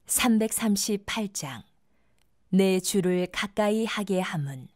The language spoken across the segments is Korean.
338장 내 주를 가까이 하게 함은.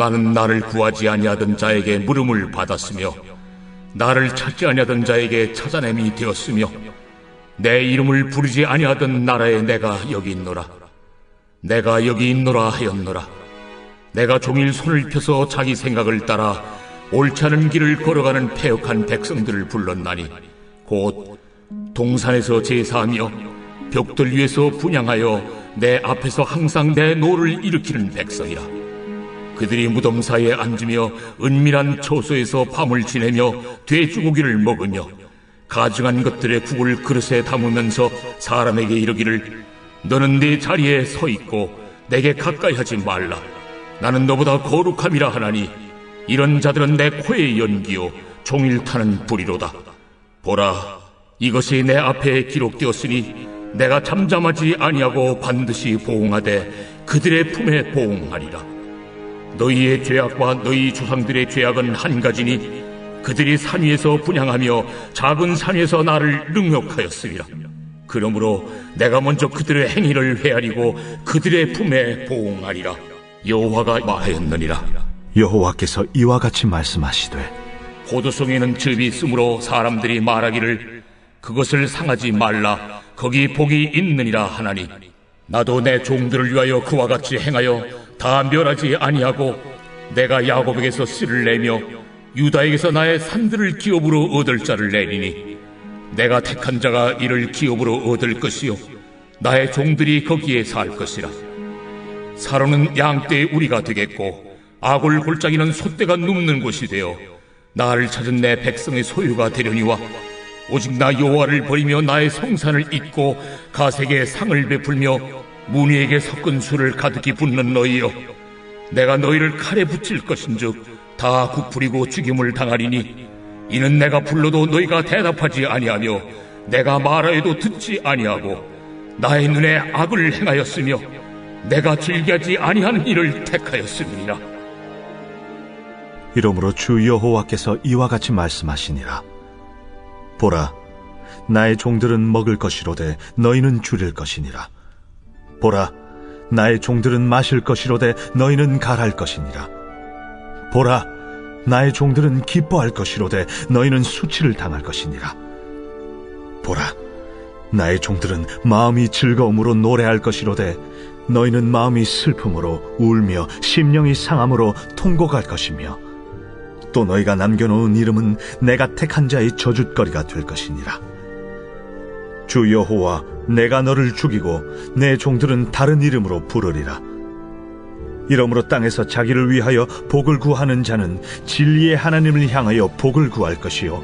나는 나를 구하지 아니하던 자에게 물음을 받았으며 나를 찾지 아니하던 자에게 찾아냄이 되었으며 내 이름을 부르지 아니하던 나라에 내가 여기 있노라. 내가 여기 있노라 하였노라. 내가 종일 손을 펴서 자기 생각을 따라 옳지 않은 길을 걸어가는 패역한 백성들을 불렀나니 곧 동산에서 제사하며 벽돌 위에서 분향하여 내 앞에서 항상 내 노를 일으키는 백성이라. 그들이 무덤 사이에 앉으며 은밀한 처소에서 밤을 지내며 돼지고기를 먹으며 가증한 것들의 국을 그릇에 담으면서 사람에게 이르기를 너는 네 자리에 서 있고 내게 가까이 하지 말라. 나는 너보다 거룩함이라 하나니 이런 자들은 내 코의 연기요 종일 타는 불이로다. 보라, 이것이 내 앞에 기록되었으니 내가 잠잠하지 아니하고 반드시 보응하되 그들의 품에 보응하리라. 너희의 죄악과 너희 조상들의 죄악은 한 가지니 그들이 산 위에서 분향하며 작은 산 위에서 나를 능욕하였으리라. 그러므로 내가 먼저 그들의 행위를 헤아리고 그들의 품에 보응하리라. 여호와가 말하였느니라. 여호와께서 이와 같이 말씀하시되 포도송이는 즙이 있으므로 사람들이 말하기를 그것을 상하지 말라, 거기 복이 있느니라 하나니, 나도 내 종들을 위하여 그와 같이 행하여 다 멸하지 아니하고 내가 야곱에게서 씨를 내며 유다에게서 나의 산들을 기업으로 얻을 자를 내리니, 내가 택한 자가 이를 기업으로 얻을 것이요 나의 종들이 거기에 살 것이라. 사로는 양떼의 우리가 되겠고 아골 골짜기는 솥대가 눕는 곳이 되어 나를 찾은 내 백성의 소유가 되려니와, 오직 나 여호와를 버리며 나의 성산을 잊고 가색에 상을 베풀며 무늬에게 섞은 술을 가득히 붓는 너희여, 내가 너희를 칼에 붙일 것인즉 다 굽부리고 죽임을 당하리니, 이는 내가 불러도 너희가 대답하지 아니하며 내가 말하여도 듣지 아니하고 나의 눈에 악을 행하였으며 내가 즐기하지 아니하는 일을 택하였음이니라. 이러므로 주 여호와께서 이와 같이 말씀하시니라. 보라, 나의 종들은 먹을 것이로되 너희는 줄일 것이니라. 보라, 나의 종들은 마실 것이로되 너희는 갈할 것이니라. 보라, 나의 종들은 기뻐할 것이로되 너희는 수치를 당할 것이니라. 보라, 나의 종들은 마음이 즐거움으로 노래할 것이로되 너희는 마음이 슬픔으로 울며 심령이 상함으로 통곡할 것이며, 또 너희가 남겨놓은 이름은 내가 택한 자의 저주거리가 될 것이니라. 주 여호와, 내가 너를 죽이고 내 종들은 다른 이름으로 부르리라. 이러므로 땅에서 자기를 위하여 복을 구하는 자는 진리의 하나님을 향하여 복을 구할 것이요,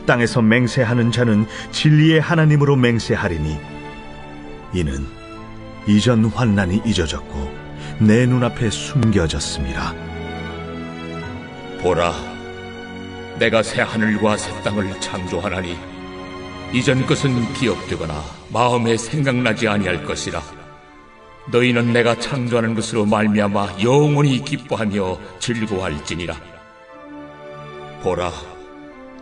땅에서 맹세하는 자는 진리의 하나님으로 맹세하리니, 이는 이전 환난이 잊어졌고 내 눈앞에 숨겨졌음이라. 보라, 내가 새 하늘과 새 땅을 창조하나니 이전 것은 기억되거나 마음에 생각나지 아니할 것이라. 너희는 내가 창조하는 것으로 말미암아 영원히 기뻐하며 즐거워할지니라. 보라,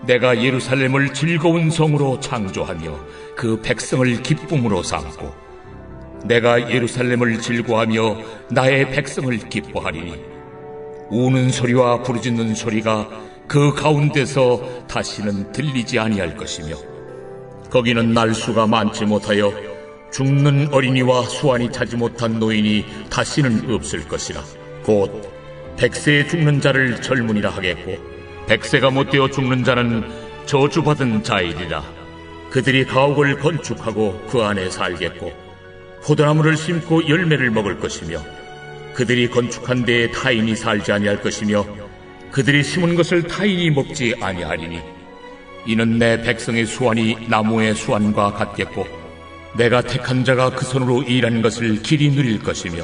내가 예루살렘을 즐거운 성으로 창조하며 그 백성을 기쁨으로 삼고, 내가 예루살렘을 즐거워하며 나의 백성을 기뻐하리니, 우는 소리와 부르짖는 소리가 그 가운데서 다시는 들리지 아니할 것이며, 거기는 날수가 많지 못하여 죽는 어린이와 수완이 차지 못한 노인이 다시는 없을 것이라. 곧 100세에 죽는 자를 젊은이라 하겠고 100세가 못되어 죽는 자는 저주받은 자이리라. 그들이 가옥을 건축하고 그 안에 살겠고 포도나무를 심고 열매를 먹을 것이며, 그들이 건축한 데에 타인이 살지 아니할 것이며 그들이 심은 것을 타인이 먹지 아니하리니, 이는 내 백성의 수완이 나무의 수완과 같겠고 내가 택한 자가 그 손으로 일한 것을 길이 누릴 것이며,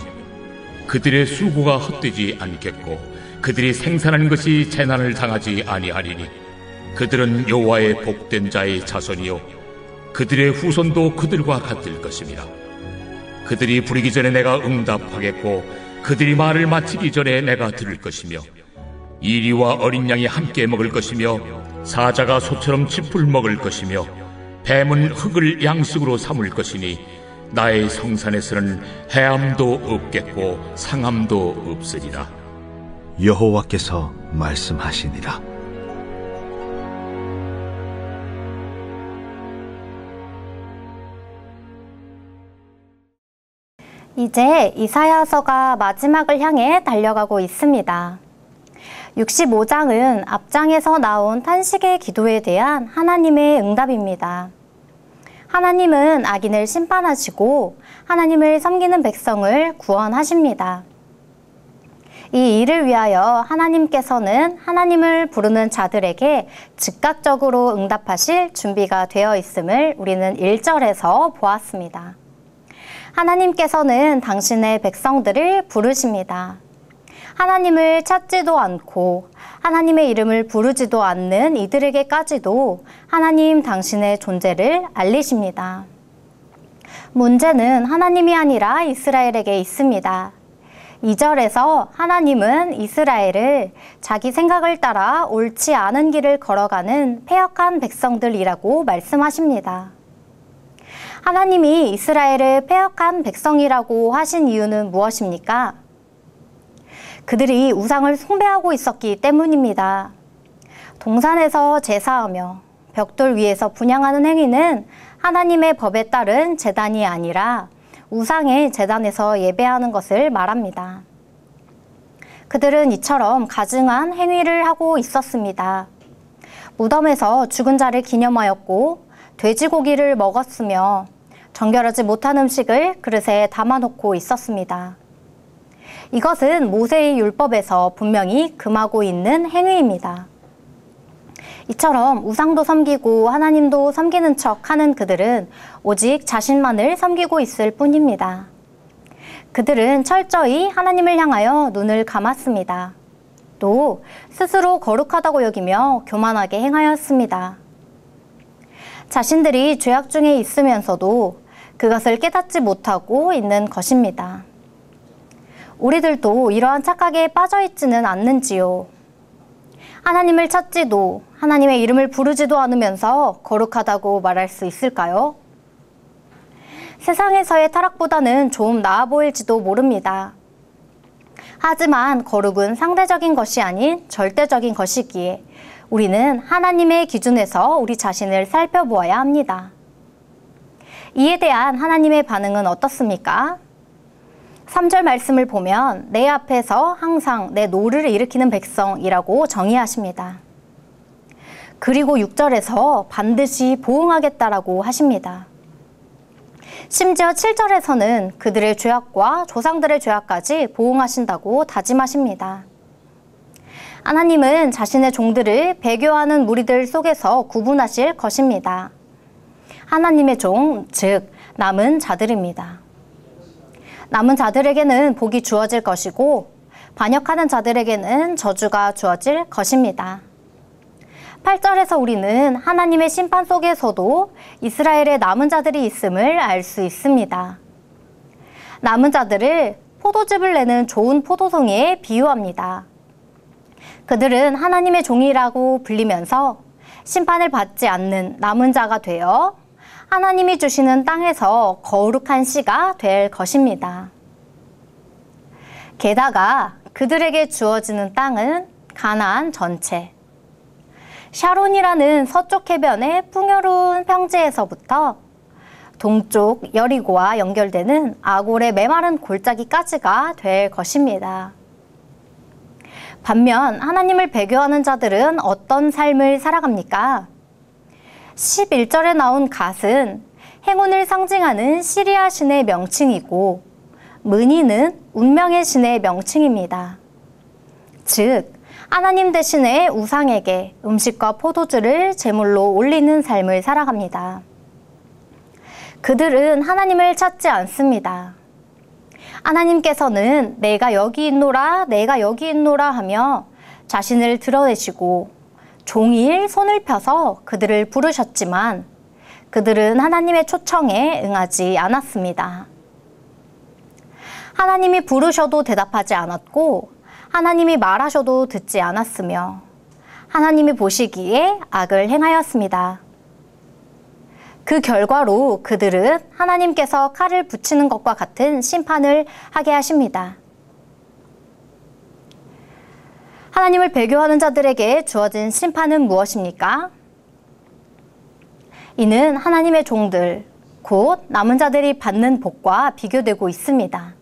그들의 수고가 헛되지 않겠고 그들이 생산한 것이 재난을 당하지 아니하리니, 그들은 여호와의 복된 자의 자손이요 그들의 후손도 그들과 같을 것임이라. 그들이 부르기 전에 내가 응답하겠고 그들이 말을 마치기 전에 내가 들을 것이며, 이리와 어린 양이 함께 먹을 것이며 사자가 소처럼 짚을 먹을 것이며 뱀은 흙을 양식으로 삼을 것이니, 나의 성산에서는 해함도 없겠고 상함도 없으리라. 여호와께서 말씀하시니라. 이제 이사야서가 마지막을 향해 달려가고 있습니다. 65장은 앞장에서 나온 탄식의 기도에 대한 하나님의 응답입니다. 하나님은 악인을 심판하시고 하나님을 섬기는 백성을 구원하십니다. 이 일을 위하여 하나님께서는 하나님을 부르는 자들에게 즉각적으로 응답하실 준비가 되어 있음을 우리는 1절에서 보았습니다. 하나님께서는 당신의 백성들을 부르십니다. 하나님을 찾지도 않고 하나님의 이름을 부르지도 않는 이들에게까지도 하나님 당신의 존재를 알리십니다. 문제는 하나님이 아니라 이스라엘에게 있습니다. 2절에서 하나님은 이스라엘을 자기 생각을 따라 옳지 않은 길을 걸어가는 패역한 백성들이라고 말씀하십니다. 하나님이 이스라엘을 패역한 백성이라고 하신 이유는 무엇입니까? 그들이 우상을 숭배하고 있었기 때문입니다. 동산에서 제사하며 벽돌 위에서 분향하는 행위는 하나님의 법에 따른 제단이 아니라 우상의 제단에서 예배하는 것을 말합니다. 그들은 이처럼 가증한 행위를 하고 있었습니다. 무덤에서 죽은 자를 기념하였고 돼지고기를 먹었으며 정결하지 못한 음식을 그릇에 담아놓고 있었습니다. 이것은 모세의 율법에서 분명히 금하고 있는 행위입니다. 이처럼 우상도 섬기고 하나님도 섬기는 척하는 그들은 오직 자신만을 섬기고 있을 뿐입니다. 그들은 철저히 하나님을 향하여 눈을 감았습니다. 또 스스로 거룩하다고 여기며 교만하게 행하였습니다. 자신들이 죄악 중에 있으면서도 그것을 깨닫지 못하고 있는 것입니다. 우리들도 이러한 착각에 빠져 있지는 않는지요. 하나님을 찾지도 하나님의 이름을 부르지도 않으면서 거룩하다고 말할 수 있을까요? 세상에서의 타락보다는 좀 나아 보일지도 모릅니다. 하지만 거룩은 상대적인 것이 아닌 절대적인 것이기에 우리는 하나님의 기준에서 우리 자신을 살펴보아야 합니다. 이에 대한 하나님의 반응은 어떻습니까? 3절 말씀을 보면 내 앞에서 항상 내 노를 일으키는 백성이라고 정의하십니다. 그리고 6절에서 반드시 보응하겠다라고 하십니다. 심지어 7절에서는 그들의 죄악과 조상들의 죄악까지 보응하신다고 다짐하십니다. 하나님은 자신의 종들을 배교하는 무리들 속에서 구분하실 것입니다. 하나님의 종, 즉 남은 자들입니다. 남은 자들에게는 복이 주어질 것이고 반역하는 자들에게는 저주가 주어질 것입니다. 8절에서 우리는 하나님의 심판 속에서도 이스라엘의 남은 자들이 있음을 알 수 있습니다. 남은 자들을 포도즙을 내는 좋은 포도송이에 비유합니다. 그들은 하나님의 종이라고 불리면서 심판을 받지 않는 남은 자가 되어 하나님이 주시는 땅에서 거룩한 씨가 될 것입니다. 게다가 그들에게 주어지는 땅은 가나안 전체, 샤론이라는 서쪽 해변의 풍요로운 평지에서부터 동쪽 여리고와 연결되는 아골의 메마른 골짜기까지가 될 것입니다. 반면 하나님을 배교하는 자들은 어떤 삶을 살아갑니까? 11절에 나온 갓은 행운을 상징하는 시리아 신의 명칭이고 문이는 운명의 신의 명칭입니다. 즉 하나님 대신에 우상에게 음식과 포도주를 제물로 올리는 삶을 살아갑니다. 그들은 하나님을 찾지 않습니다. 하나님께서는 내가 여기 있노라, 내가 여기 있노라 하며 자신을 드러내시고 종일 손을 펴서 그들을 부르셨지만 그들은 하나님의 초청에 응하지 않았습니다. 하나님이 부르셔도 대답하지 않았고 하나님이 말하셔도 듣지 않았으며 하나님이 보시기에 악을 행하였습니다. 그 결과로 그들은 하나님께서 칼을 붙이는 것과 같은 심판을 하게 하십니다. 하나님을 배교하는 자들에게 주어진 심판은 무엇입니까? 이는 하나님의 종들, 곧 남은 자들이 받는 복과 비교되고 있습니다.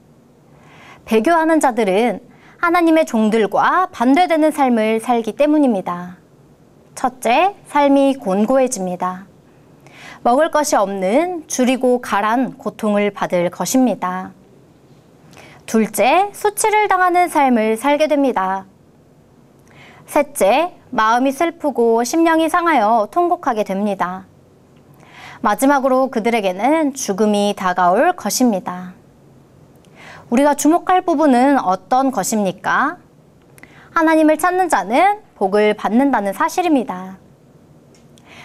배교하는 자들은 하나님의 종들과 반대되는 삶을 살기 때문입니다. 첫째, 삶이 곤고해집니다. 먹을 것이 없는 줄이고 가란 고통을 받을 것입니다. 둘째, 수치를 당하는 삶을 살게 됩니다. 셋째, 마음이 슬프고 심령이 상하여 통곡하게 됩니다. 마지막으로 그들에게는 죽음이 다가올 것입니다. 우리가 주목할 부분은 어떤 것입니까? 하나님을 찾는 자는 복을 받는다는 사실입니다.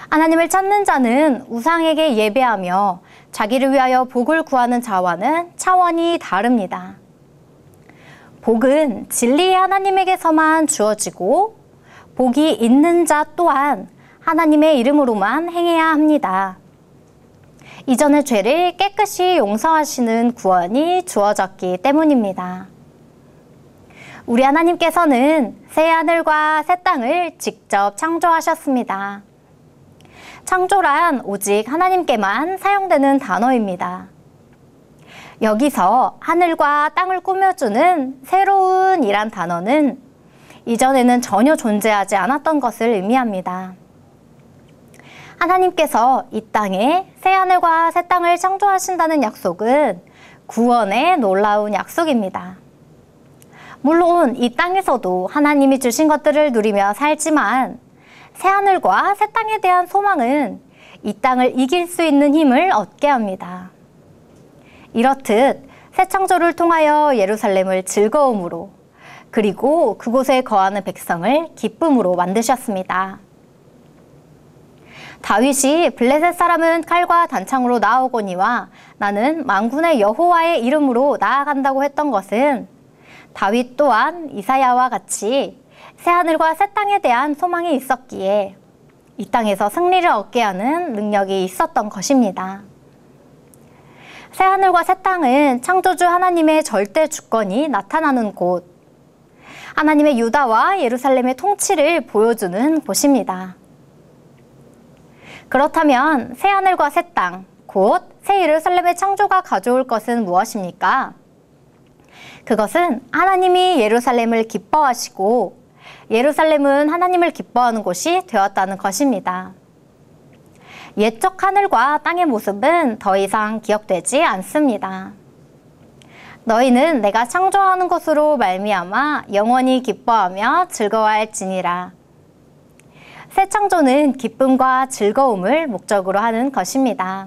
하나님을 찾는 자는 우상에게 예배하며 자기를 위하여 복을 구하는 자와는 차원이 다릅니다. 복은 진리의 하나님에게서만 주어지고 복이 있는 자 또한 하나님의 이름으로만 행해야 합니다. 이전의 죄를 깨끗이 용서하시는 구원이 주어졌기 때문입니다. 우리 하나님께서는 새 하늘과 새 땅을 직접 창조하셨습니다. 창조란 오직 하나님께만 사용되는 단어입니다. 여기서 하늘과 땅을 꾸며주는 새로운 이란 단어는 이전에는 전혀 존재하지 않았던 것을 의미합니다. 하나님께서 이 땅에 새 하늘과 새 땅을 창조하신다는 약속은 구원의 놀라운 약속입니다. 물론 이 땅에서도 하나님이 주신 것들을 누리며 살지만 새 하늘과 새 땅에 대한 소망은 이 땅을 이길 수 있는 힘을 얻게 합니다. 이렇듯 새 창조를 통하여 예루살렘을 즐거움으로 그리고 그곳에 거하는 백성을 기쁨으로 만드셨습니다. 다윗이 블레셋 사람은 칼과 단창으로 나아오거니와 나는 만군의 여호와의 이름으로 나아간다고 했던 것은 다윗 또한 이사야와 같이 새하늘과 새 땅에 대한 소망이 있었기에 이 땅에서 승리를 얻게 하는 능력이 있었던 것입니다. 새하늘과 새 땅은 창조주 하나님의 절대 주권이 나타나는 곳, 하나님의 유다와 예루살렘의 통치를 보여주는 곳입니다. 그렇다면 새하늘과 새 땅, 곧 새 예루살렘의 창조가 가져올 것은 무엇입니까? 그것은 하나님이 예루살렘을 기뻐하시고 예루살렘은 하나님을 기뻐하는 곳이 되었다는 것입니다. 옛적 하늘과 땅의 모습은 더 이상 기억되지 않습니다. 너희는 내가 창조하는 것으로 말미암아 영원히 기뻐하며 즐거워할지니라. 새 창조는 기쁨과 즐거움을 목적으로 하는 것입니다.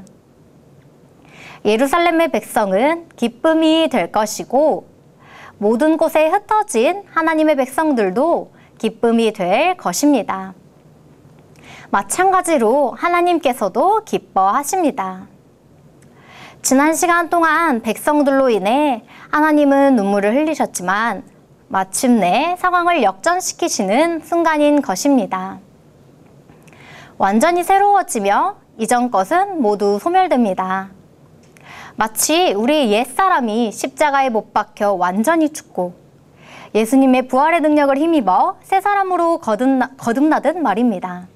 예루살렘의 백성은 기쁨이 될 것이고 모든 곳에 흩어진 하나님의 백성들도 기쁨이 될 것입니다. 마찬가지로 하나님께서도 기뻐하십니다. 지난 시간 동안 백성들로 인해 하나님은 눈물을 흘리셨지만 마침내 상황을 역전시키시는 순간인 것입니다. 완전히 새로워지며 이전 것은 모두 소멸됩니다. 마치 우리 옛사람이 십자가에 못 박혀 완전히 죽고 예수님의 부활의 능력을 힘입어 새 사람으로 거듭나듯 말입니다.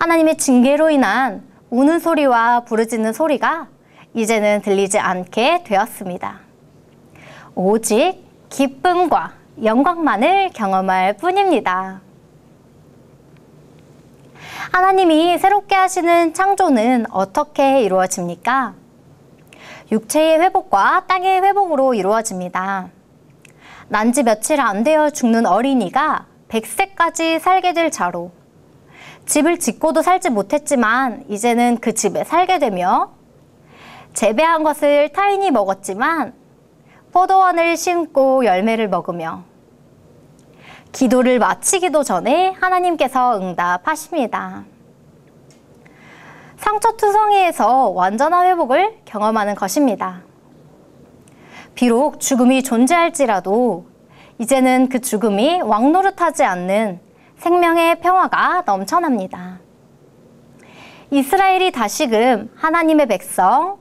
하나님의 징계로 인한 우는 소리와 부르짖는 소리가 이제는 들리지 않게 되었습니다. 오직 기쁨과 영광만을 경험할 뿐입니다. 하나님이 새롭게 하시는 창조는 어떻게 이루어집니까? 육체의 회복과 땅의 회복으로 이루어집니다. 난지 며칠 안 되어 죽는 어린이가 100세까지 살게 될 자로 집을 짓고도 살지 못했지만 이제는 그 집에 살게 되며 재배한 것을 타인이 먹었지만 포도원을 심고 열매를 먹으며 기도를 마치기도 전에 하나님께서 응답하십니다. 상처투성이에서 완전한 회복을 경험하는 것입니다. 비록 죽음이 존재할지라도 이제는 그 죽음이 왕노릇하지 않는 생명의 평화가 넘쳐납니다. 이스라엘이 다시금 하나님의 백성,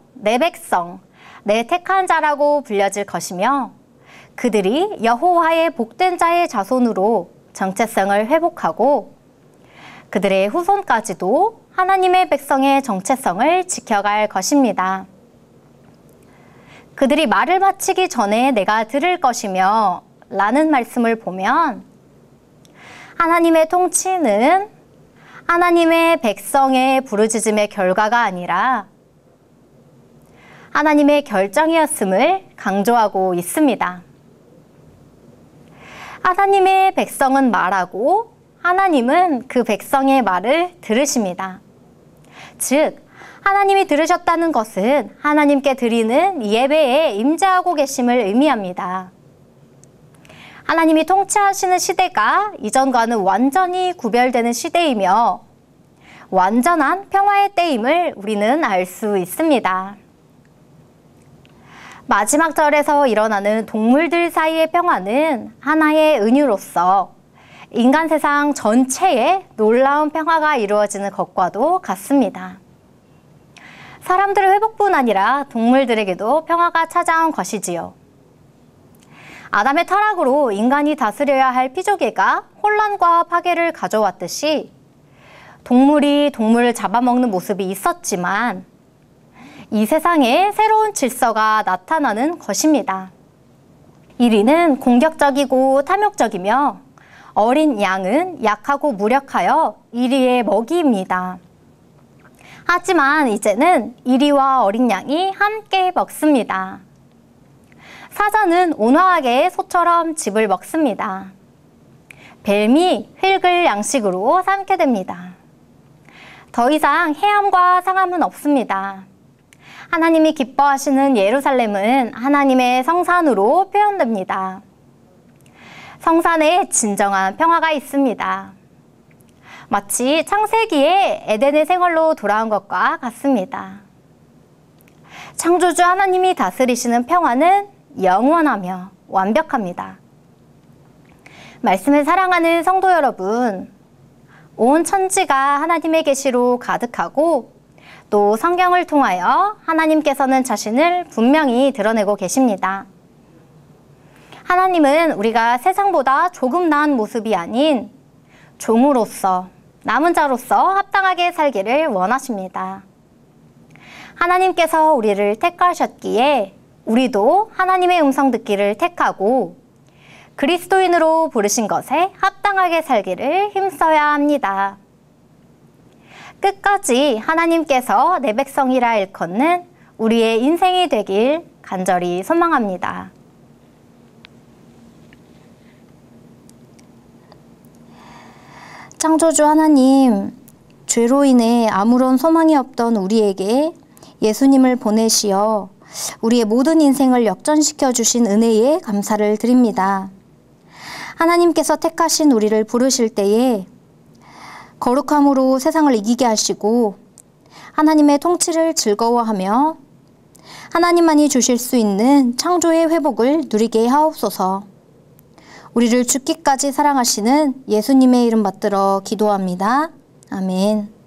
내 택한 자라고 불려질 것이며 그들이 여호와의 복된 자의 자손으로 정체성을 회복하고 그들의 후손까지도 하나님의 백성의 정체성을 지켜갈 것입니다. 그들이 말을 마치기 전에 내가 들을 것이며 라는 말씀을 보면 하나님의 통치는 하나님의 백성의 부르짖음의 결과가 아니라 하나님의 결정이었음을 강조하고 있습니다. 하나님의 백성은 말하고 하나님은 그 백성의 말을 들으십니다. 즉, 하나님이 들으셨다는 것은 하나님께 드리는 예배에 임재하고 계심을 의미합니다. 하나님이 통치하시는 시대가 이전과는 완전히 구별되는 시대이며 완전한 평화의 때임을 우리는 알 수 있습니다. 마지막 절에서 일어나는 동물들 사이의 평화는 하나의 은유로서 인간 세상 전체에 놀라운 평화가 이루어지는 것과도 같습니다. 사람들의 회복뿐 아니라 동물들에게도 평화가 찾아온 것이지요. 아담의 타락으로 인간이 다스려야 할 피조개가 혼란과 파괴를 가져왔듯이 동물이 동물을 잡아먹는 모습이 있었지만 이 세상에 새로운 질서가 나타나는 것입니다. 이리는 공격적이고 탐욕적이며 어린 양은 약하고 무력하여 이리의 먹이입니다. 하지만 이제는 이리와 어린 양이 함께 먹습니다. 사자는 온화하게 소처럼 짚을 먹습니다. 뱀이 흙을 양식으로 삼게 됩니다. 더 이상 해함과 상함은 없습니다. 하나님이 기뻐하시는 예루살렘은 하나님의 성산으로 표현됩니다. 성산에 진정한 평화가 있습니다. 마치 창세기에 에덴의 생활로 돌아온 것과 같습니다. 창조주 하나님이 다스리시는 평화는 영원하며 완벽합니다. 말씀을 사랑하는 성도 여러분, 온 천지가 하나님의 계시로 가득하고 또 성경을 통하여 하나님께서는 자신을 분명히 드러내고 계십니다. 하나님은 우리가 세상보다 조금 나은 모습이 아닌 종으로서, 남은 자로서 합당하게 살기를 원하십니다. 하나님께서 우리를 택하셨기에 우리도 하나님의 음성 듣기를 택하고 그리스도인으로 부르신 것에 합당하게 살기를 힘써야 합니다. 끝까지 하나님께서 내 백성이라 일컫는 우리의 인생이 되길 간절히 소망합니다. 창조주 하나님, 죄로 인해 아무런 소망이 없던 우리에게 예수님을 보내시어 우리의 모든 인생을 역전시켜 주신 은혜에 감사를 드립니다. 하나님께서 택하신 우리를 부르실 때에 거룩함으로 세상을 이기게 하시고 하나님의 통치를 즐거워하며 하나님만이 주실 수 있는 창조의 회복을 누리게 하옵소서. 우리를 죽기까지 사랑하시는 예수님의 이름 받들어 기도합니다. 아멘.